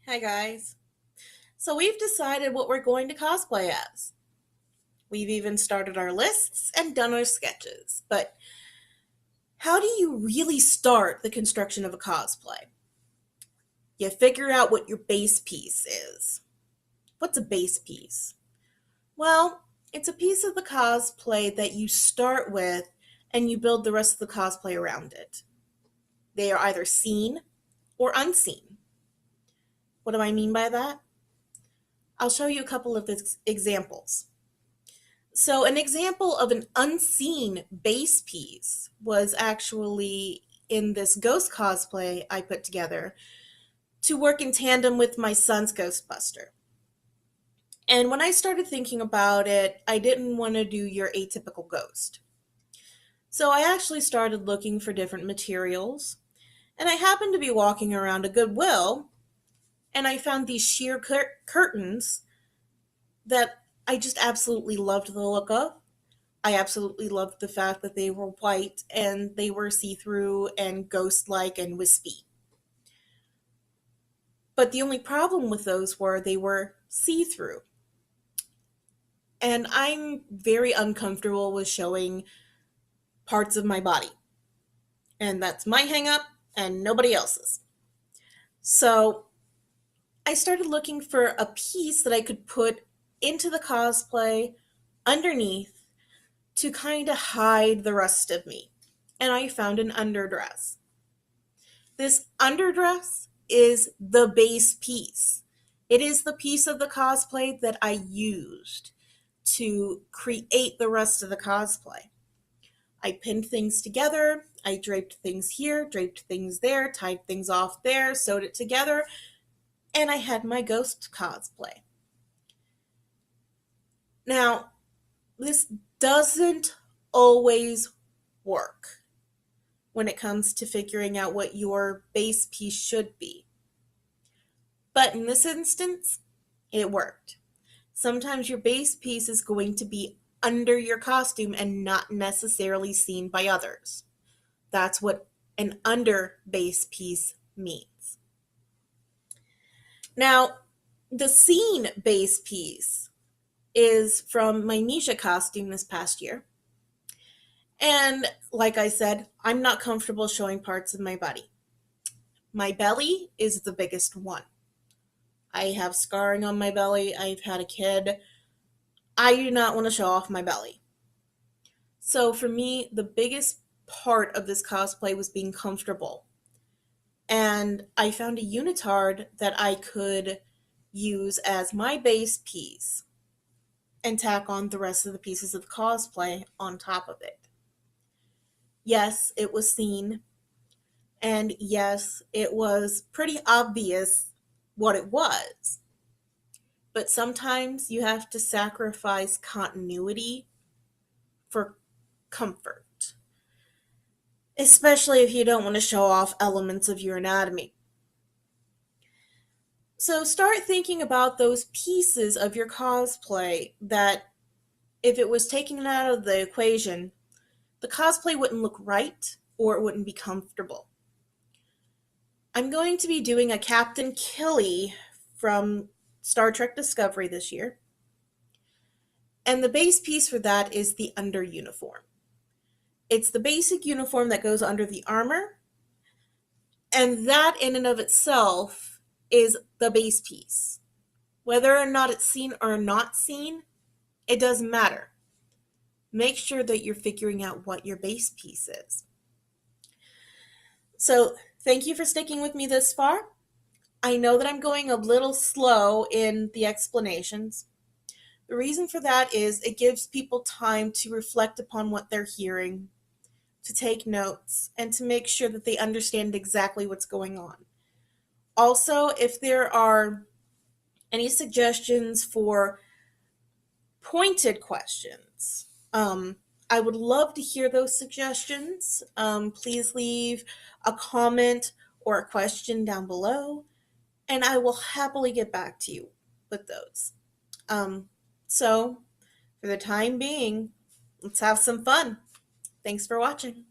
Hi guys. So we've decided what we're going to cosplay as. We've even started our lists and done our sketches. But how do you really start the construction of a cosplay? You figure out what your base piece is. What's a base piece? Well, it's a piece of the cosplay that you start with and you build the rest of the cosplay around it. They are either seen or unseen. What do I mean by that? I'll show you a couple of examples. So, an example of an unseen base piece was actually in this ghost cosplay I put together to work in tandem with my son's Ghostbuster. And when I started thinking about it, I didn't want to do your atypical ghost. So, I actually started looking for different materials, and I happened to be walking around a Goodwill, and I found these sheer curtains that I just absolutely loved the look of. I absolutely loved the fact that they were white and they were see through and ghost like and wispy. But the only problem with those were they were see through. And I'm very uncomfortable with showing parts of my body. And that's my hang up and nobody else's. So I started looking for a piece that I could put into the cosplay underneath to kind of hide the rest of me. And I found an underdress. This underdress is the base piece. It is the piece of the cosplay that I used to create the rest of the cosplay. I pinned things together, I draped things here, draped things there, tied things off there, sewed it together, and I had my ghost cosplay. Now, this doesn't always work when it comes to figuring out what your base piece should be. But in this instance, it worked. Sometimes your base piece is going to be under your costume and not necessarily seen by others. That's what an under base piece means. Now, the scene base piece is from my Misha costume this past year. And like I said, I'm not comfortable showing parts of my body. My belly is the biggest one. I have scarring on my belly. I've had a kid. I do not want to show off my belly. So for me, the biggest part of this cosplay was being comfortable. And I found a unitard that I could use as my base piece and tack on the rest of the pieces of the cosplay on top of it. Yes, it was seen. And yes, it was pretty obvious what it was. But sometimes you have to sacrifice continuity for comfort, especially if you don't want to show off elements of your anatomy. So start thinking about those pieces of your cosplay that, if it was taken out of the equation, the cosplay wouldn't look right or it wouldn't be comfortable. I'm going to be doing a Captain Killy from Star Trek Discovery this year. And the base piece for that is the under uniform. It's the basic uniform that goes under the armor, and that in and of itself is the base piece. Whether or not it's seen or not seen, it doesn't matter. Make sure that you're figuring out what your base piece is. So, thank you for sticking with me this far. I know that I'm going a little slow in the explanations. The reason for that is it gives people time to reflect upon what they're hearing, to take notes, and to make sure that they understand exactly what's going on. Also, if there are any suggestions for pointed questions, I would love to hear those suggestions. Please leave a comment or a question down below, and I will happily get back to you with those. So, for the time being, let's have some fun. Thanks for watching.